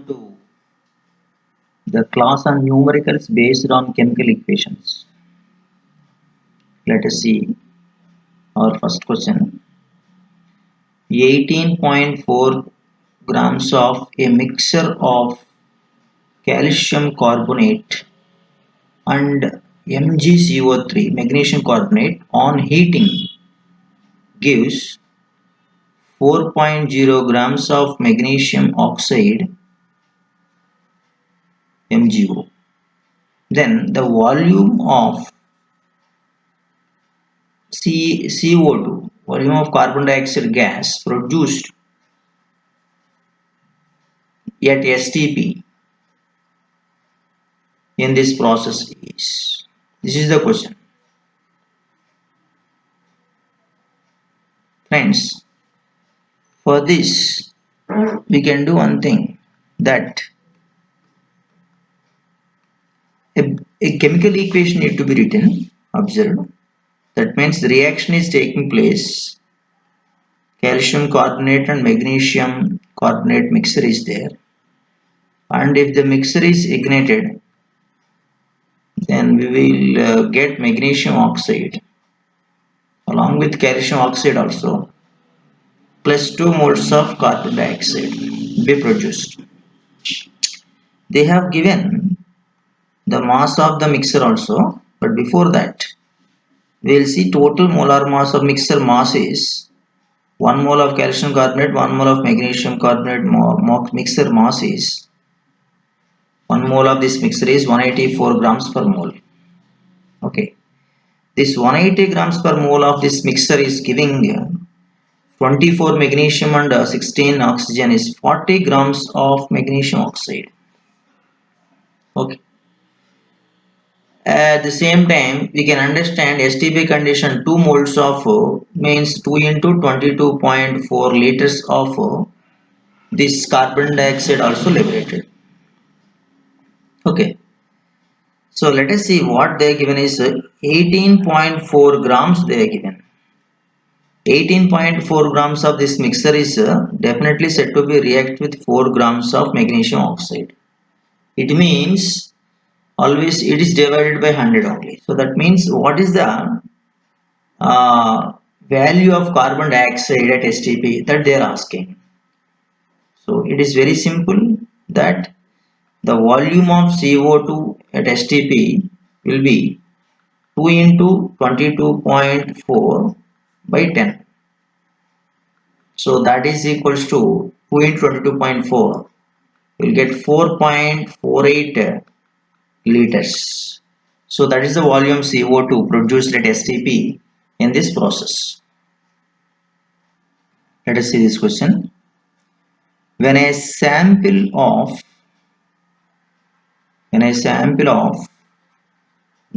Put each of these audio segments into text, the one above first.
to the class on numericals based on chemical equations. Let us see our first question. 18.4 grams of a mixture of calcium carbonate and MgCO3 magnesium carbonate on heating gives 4.0 grams of magnesium oxide MgO. Then the volume of CO2, volume of carbon dioxide gas produced at STP in this process is. This is the question. Friends, for this we can do one thing, that a chemical equation need to be written. Observe. That means the reaction is taking place. Calcium carbonate and magnesium carbonate mixture is there. And if the mixture is ignited, then we will get magnesium oxide along with calcium oxide also, plus 2 moles of carbon dioxide be produced. They have given the mass of the mixture also, but before that we will see total molar mass of mixture mass is 1 mole of calcium carbonate, 1 mole of magnesium carbonate. Mixture mass is 1 mole of this mixture is 184 grams per mole. Okay, this 180 grams per mole of this mixture is giving 24 magnesium and 16 oxygen is 40 grams of magnesium oxide. Okay. At the same time, we can understand STP condition 2 moles of means 2 into 22.4 liters of this carbon dioxide also liberated. Okay. So let us see what they are given is 18.4 grams they are given. 18.4 grams of this mixture is definitely said to be react with 4 grams of magnesium oxide. It means always it is divided by 100 only. So that means what is the value of carbon dioxide at STP that they are asking. So it is very simple, that the volume of CO2 at STP will be 2 into 22.4 by 10. So that is equals to 2 into 22.4. We will get 4.48 liters. So that is the volume CO2 produced at STP in this process. Let us see this question. When a sample of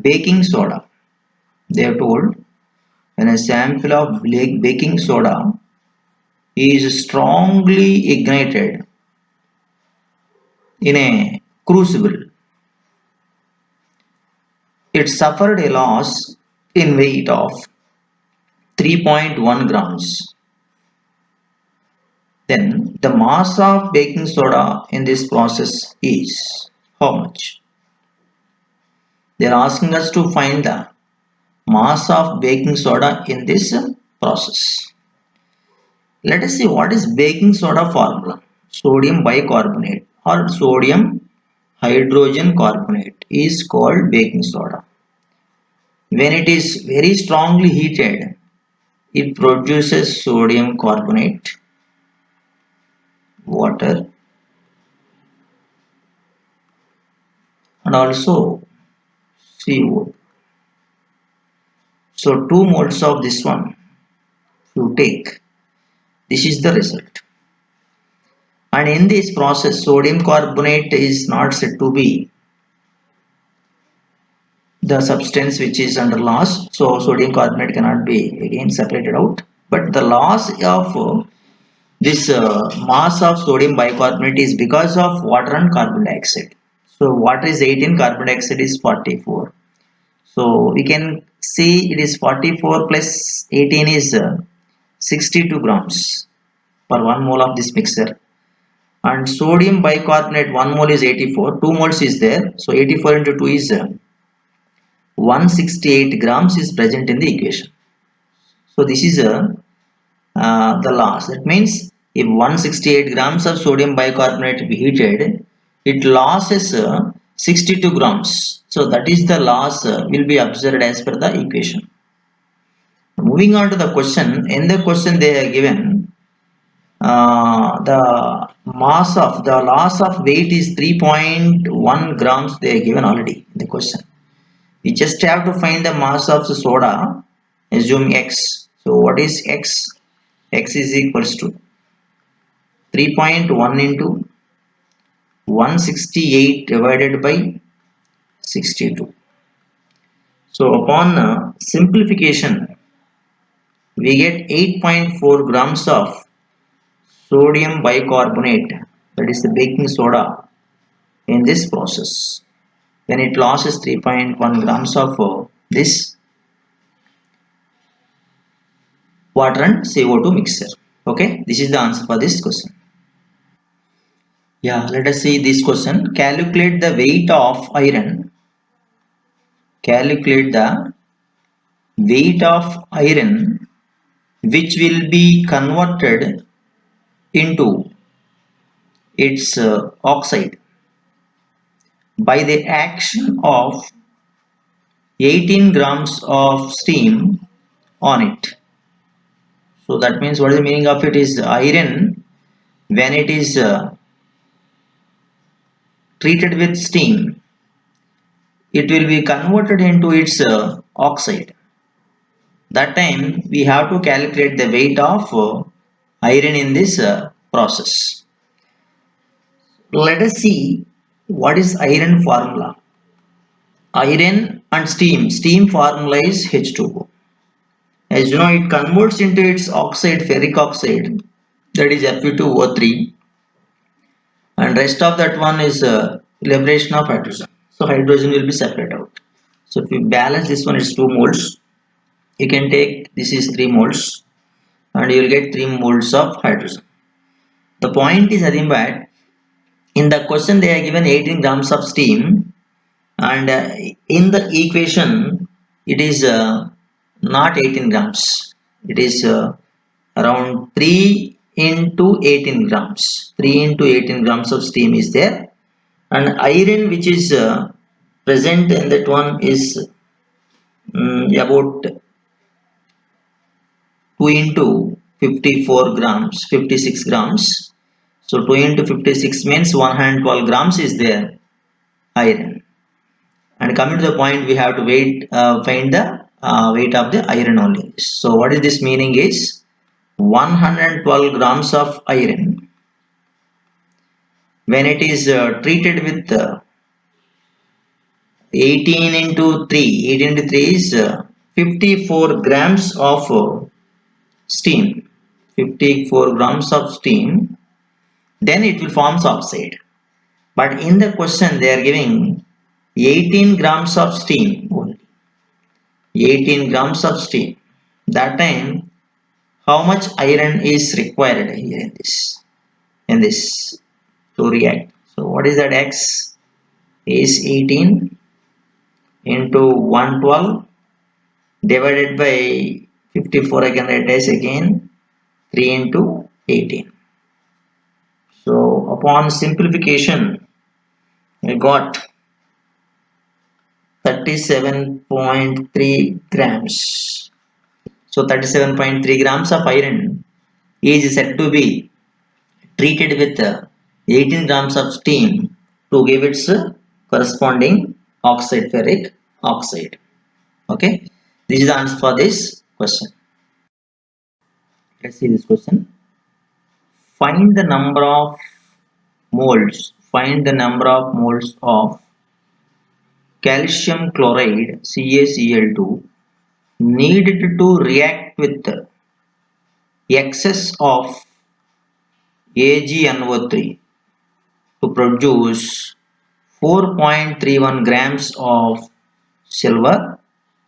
baking soda, they have told, when a sample of baking soda is strongly ignited in a crucible, it suffered a loss in weight of 3.1 grams. Then the mass of baking soda in this process is how much? They are asking us to find the mass of baking soda in this process. Let us see what is baking soda formula. Sodium bicarbonate or sodium hydrogen carbonate is called baking soda. When it is very strongly heated, it produces sodium carbonate, water, and also CO. So 2 moles of this one you take, this is the result. And in this process sodium carbonate is not said to be the substance which is under loss, so sodium carbonate cannot be again separated out, but the loss of this mass of sodium bicarbonate is because of water and carbon dioxide. So water is 18, carbon dioxide is 44. So we can see it is 44 plus 18 is 62 grams per 1 mole of this mixture. and sodium bicarbonate 1 mole is 84, 2 moles is there, so 84 into 2 is 168 grams is present in the equation. So this is the loss. That means if 168 grams of sodium bicarbonate be heated, it losses 62 grams. So that is the loss will be observed as per the equation. Moving on to the question, in the question they are given the loss of weight is 3.1 grams. They are given already in the question. We just have to find the mass of the soda, assume x. So what is x? X is equals to 3.1 into 168 divided by 62. So upon simplification, we get 8.4 grams of sodium bicarbonate, that is the baking soda, in this process. Then it loses 3.1 grams of this water and CO2 mixture. Okay, this is the answer for this question. Yeah, let us see this question. Calculate the weight of iron. Calculate the weight of iron which will be converted into its oxide by the action of 18 grams of steam on it. So that means what is the meaning of it is iron when it is treated with steam, it will be converted into its oxide. That time we have to calculate the weight of iron in this process. Let us see what is iron formula. Iron and steam formula is H2O. As you know, it converts into its oxide, ferric oxide, that is Fe2O3, and rest of that one is liberation of hydrogen. So hydrogen will be separated out. So if we balance this one, it's 2 moles. You can take this is 3 moles, and you will get 3 moles of hydrogen. The point is nothing but in the question they are given 18 grams of steam, and in the equation it is not 18 grams. It is around 3 into 18 grams. 3 into 18 grams of steam is there, and iron which is present in that one is about 2 into 54 grams, 56 grams. So 2 into 56 means 112 grams is there iron. And coming to the point, we have to find the weight of the iron only. So what is this meaning is 112 grams of iron when it is treated with 18 into 3. 18 into 3 is 54 grams of steam. 54 grams of steam. Then it will form oxide. But in the question they are giving 18 grams of steam only. 18 grams of steam. That time how much iron is required here in this to react. So what is that? X is 18 into 112 divided by 54. I can write as again 3 into 18. So upon simplification I got 37.3 grams. So 37.3 grams of iron is said to be treated with 18 grams of steam to give its corresponding oxide, ferric oxide. Okay, this is the answer for this question. Let's see this question. Find the number of moles. Find the number of moles of calcium chloride CaCl2 needed to react with excess of AgNO3 to produce 4.31 grams of silver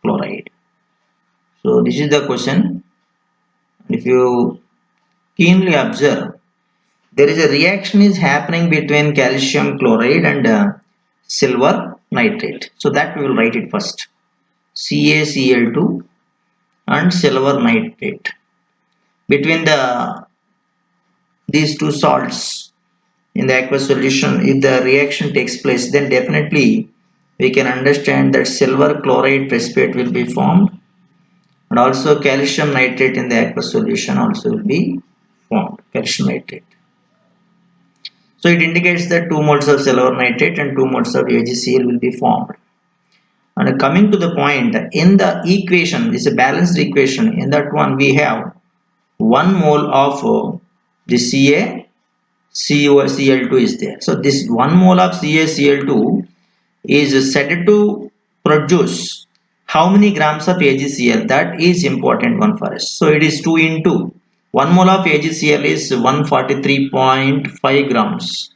chloride. So this is the question. If you keenly observe, there is a reaction is happening between calcium chloride and silver nitrate. So that we will write it first. CaCl2 and silver nitrate. Between these two salts in the aqueous solution, if the reaction takes place, then definitely we can understand that silver chloride precipitate will be formed, and also calcium nitrate in the aqueous solution also will be formed, calcium nitrate. So it indicates that 2 moles of silver nitrate and 2 moles of AgCl will be formed. And coming to the point, in the equation, this is a balanced equation. In that one, we have 1 mole of the CaCl2 is there. So this 1 mole of CaCl2 is said to produce how many grams of AgCl? That is important one for us. So it is 2 into 1 mole of AgCl is 143.5 grams.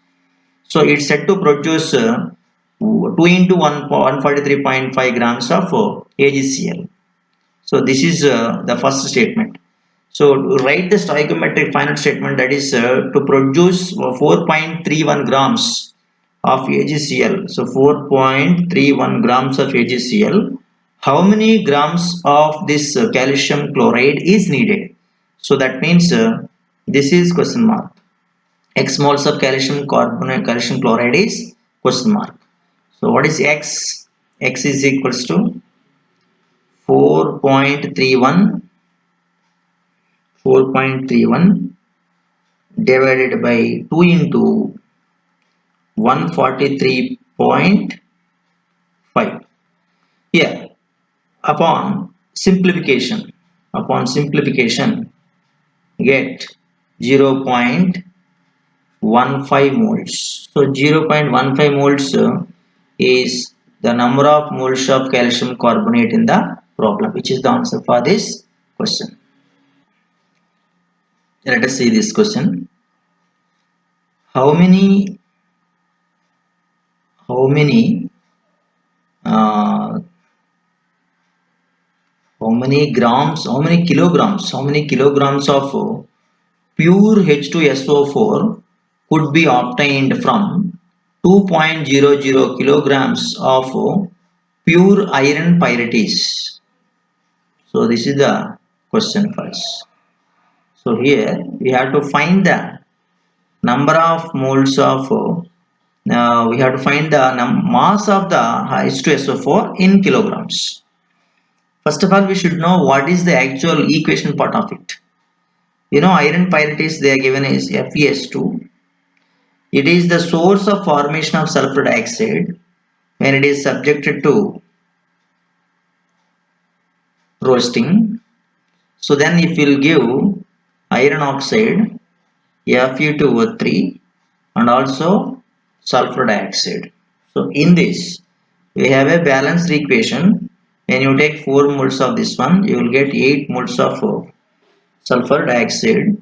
So it's said to produce 2 into 143.5 grams of AgCl. So this is the first statement. So to write the stoichiometric final statement, that is to produce 4.31 grams of AgCl. So 4.31 grams of AgCl. How many grams of this calcium chloride is needed? So that means this is question mark. X moles of calcium carbonate, calcium chloride is question mark. So what is X? X is equals to 4.31 divided by 2 into 143.5. Here, upon simplification, get 0.15 moles. So 0.15 moles is the number of moles of calcium carbonate in the problem, which is the answer for this question. Let us see this question. How many uh, how many kilograms of pure H2SO4 could be obtained from 2.00 kilograms of pure iron pyrites? So this is the question first. So here we have to find the number of moles of we have to find the mass of the H2SO4 in kilograms. First of all, we should know what is the actual equation part of it. You know, iron pyrites they are given as FeS2. It is the source of formation of sulfur dioxide when it is subjected to roasting. So then if we will give iron oxide Fe2O3 and also sulfur dioxide. So in this we have a balanced equation. When you take 4 moles of this one, you will get 8 moles of sulfur dioxide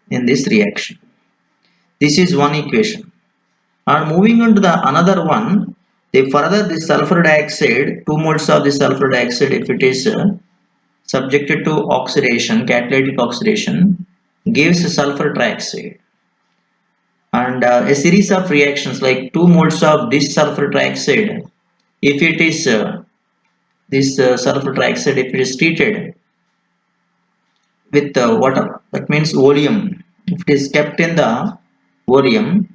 in this reaction. This is one equation. And moving on to the another one, if further this sulfur dioxide, 2 moles of the sulfur dioxide, if it is subjected to oxidation, catalytic oxidation, gives sulfur trioxide. And a series of reactions like 2 moles of this sulfur trioxide, if it is this sulfur trioxide, if it is treated with water, that means volume. If it is kept in the volume,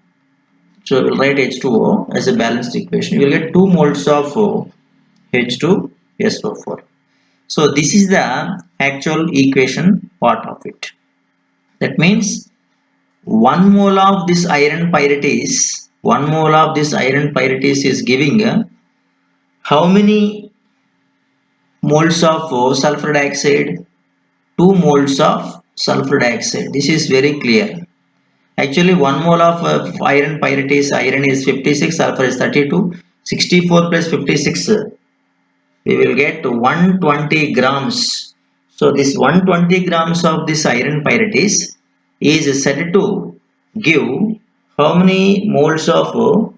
so we will write H2O as a balanced equation. You will get 2 moles of H2SO4. So this is the actual equation part of it. That means 1 mole of this iron pyrites, 1 mole of this iron pyrites is giving how many moles of sulfur dioxide? 2 moles of sulfur dioxide. This is very clear. Actually 1 mole of iron pyrites, iron is 56, sulfur is 32. 64 plus 56, we will get 120 grams. So this 120 grams of this iron pyrites is said to give how many moles of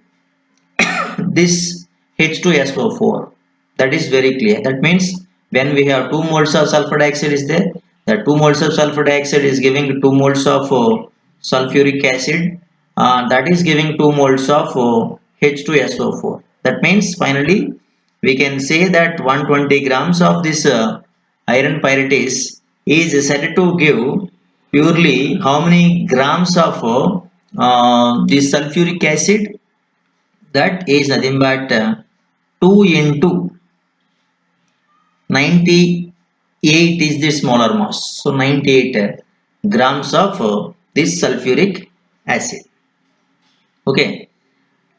this H2SO4? That is very clear. That means when we have 2 moles of sulfur dioxide is there, the 2 moles of sulfur dioxide is giving 2 moles of sulfuric acid, that is giving 2 moles of H2SO4. That means finally we can say that 120 grams of this iron pyrites is said to give purely how many grams of this sulfuric acid? That is nothing but 2 into 98 is the smaller mass. So 98 grams of this sulfuric acid. Okay.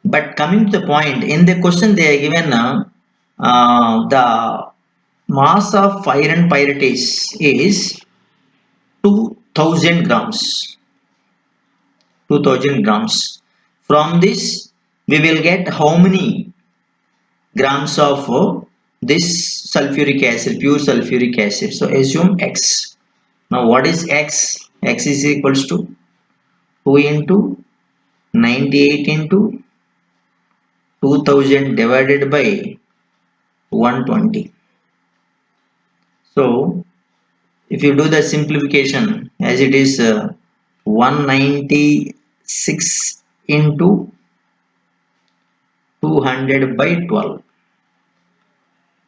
But coming to the point, in the question they are given the mass of iron pyrites is 2000 grams. 2000 grams. From this, we will get how many grams of this sulfuric acid, pure sulfuric acid. So assume X. Now what is X? X is equals to 2 into 98 into 2000 divided by 120. So if you do the simplification as it is 196 into 200 by 12.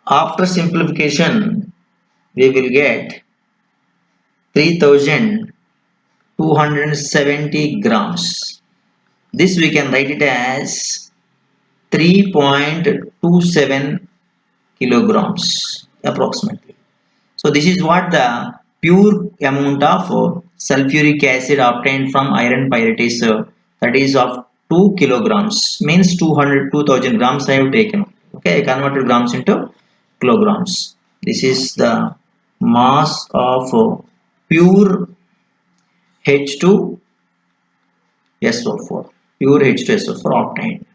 After simplification we will get 3270 grams. This we can write it as 3.27 kilograms approximately. So this is what the pure amount of sulfuric acid obtained from iron pyrites, that is of 2 kilograms, means 2000 grams I have taken. Okay, I converted grams into kilograms. This is the mass of pure H2SO4, pure H2SO4 obtained.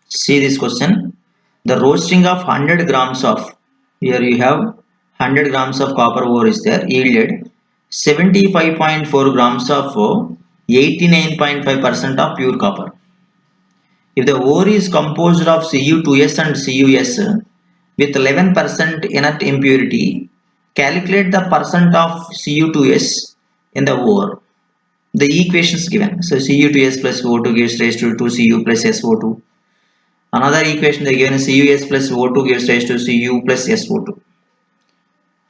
See this question. The roasting of 100 grams of, here you have 100 grams of copper ore is there, yielded 75.4 grams of 89.5% of pure copper. If the ore is composed of Cu2S and Cus with 11% inert impurity, calculate the percent of Cu2S in the ore. The equations given. So Cu2S plus O2 gives rise to 2Cu plus SO2. Another equation they given is Cus plus O2 gives rise to Cu plus SO2.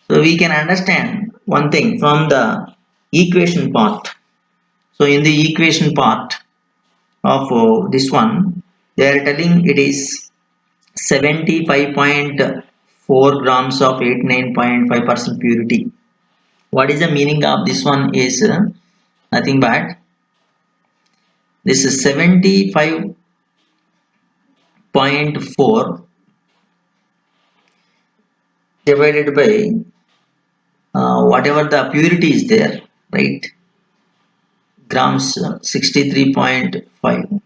So we can understand one thing from the equation part. So in the equation part of this one, they are telling it is 75.4 grams of 89.5% purity. What is the meaning of this one is nothing but this is 75.4 divided by whatever the purity is there, right? Grams 63.5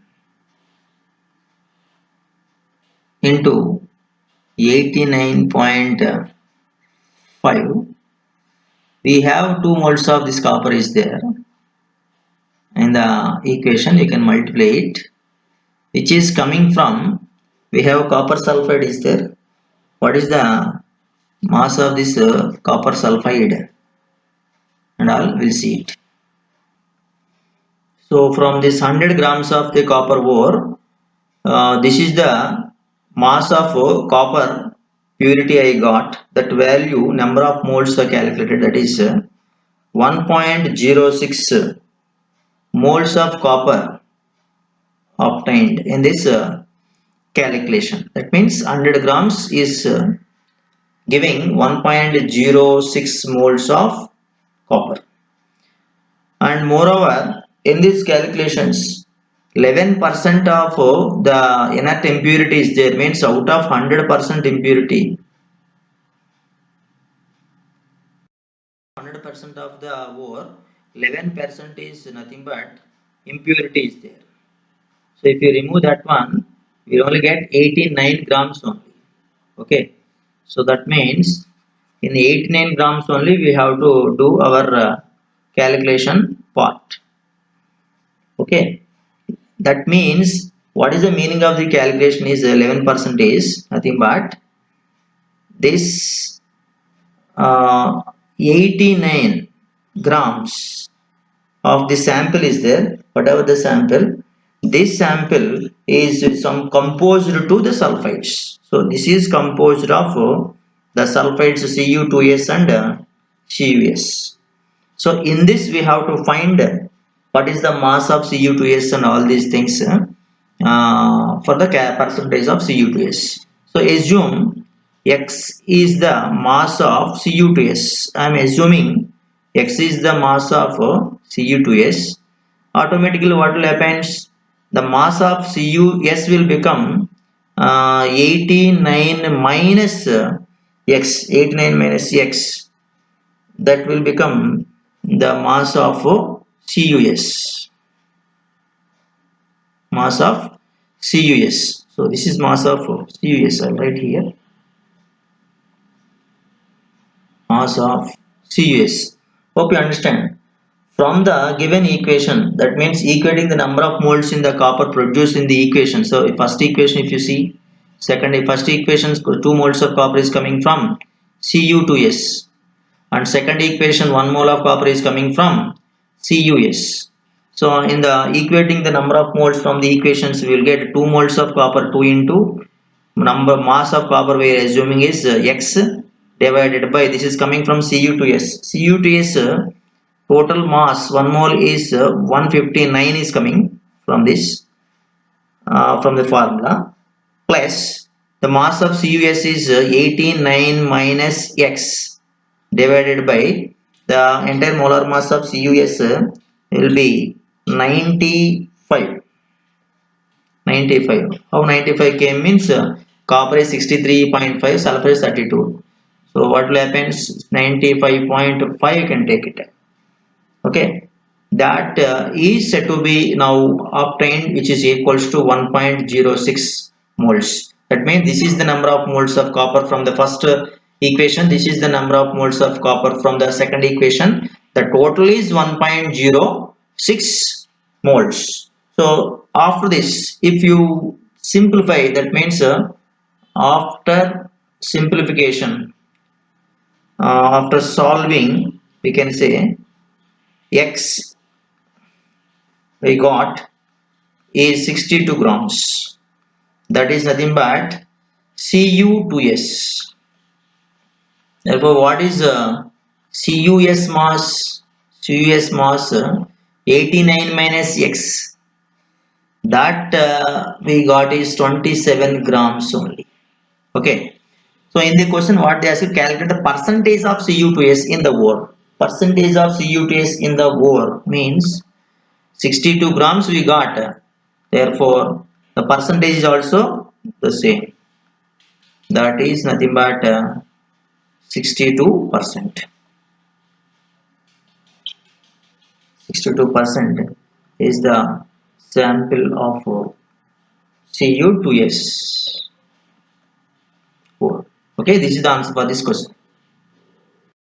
into 89.5. We have 2 moles of this copper is there. In the equation you can multiply it, which is coming from, we have copper sulfide is there. What is the mass of this copper sulfide and all, we'll see it. So from this 100 grams of the copper ore, this is the mass of copper purity I got. That value, number of moles are calculated, that is 1.06 moles of copper obtained in this calculation. That means 100 grams is giving 1.06 moles of copper. And moreover, in these calculations, 11% of the inert impurity is there, means out of 100% impurity, 100% of the ore, 11% is nothing but impurity is there. So if you remove that one, we only get 89 grams only. Okay, so that means in 89 grams only we have to do our calculation part. Okay, that means what is the meaning of the calculation is 11% is nothing but this 89 grams of the sample is there, whatever the sample, this sample is some composed to the sulfides. So this is composed of the sulfides Cu2s and CuS. So in this we have to find what is the mass of Cu2s and all these things for the percentage of Cu2s. So assume X is the mass of Cu2s. I am assuming X is the mass of Cu2s. Automatically what will happen? The mass of CuS will become 89 minus X. 89 minus X. That will become the mass of CuS. Mass of CuS. So this is mass of CuS. I'll write here. Mass of CuS. Hope you understand. From the given equation, that means equating the number of moles in the copper produced in the equation. So first equation if you see, first equation 2 moles of copper is coming from Cu2s, and second equation 1 mole of copper is coming from CuS. So in the equating the number of moles from the equations, we will get 2 moles of copper, 2 into number mass of copper we are assuming is X divided by, this is coming from Cu2s. Cu2s total mass 1 mole is 159 is coming from this, from the formula, plus the mass of CuS is 89 minus X divided by the entire molar mass of CuS will be 95. 95. How 95 came means copper is 63.5, sulfur is 32. So what will happen? 95.5 you can take it. Okay, that is said to be now obtained, which is equals to 1.06 moles. That means this is the number of moles of copper from the first equation, this is the number of moles of copper from the second equation. The total is 1.06 moles. So after this, if you simplify, that means after simplification, after solving, we can say X we got is 62 grams. That is nothing but Cu2s. Therefore, what is CuS mass? CuS mass 89 minus X. That we got is 27 grams only. Okay. So in the question, what they ask you, calculate the percentage of Cu2s in the ore. Percentage of Cu2s in the ore means 62 grams we got, therefore the percentage is also the same, that is nothing but 62%. 62% is the sample of Cu2s. Okay, this is the answer for this question.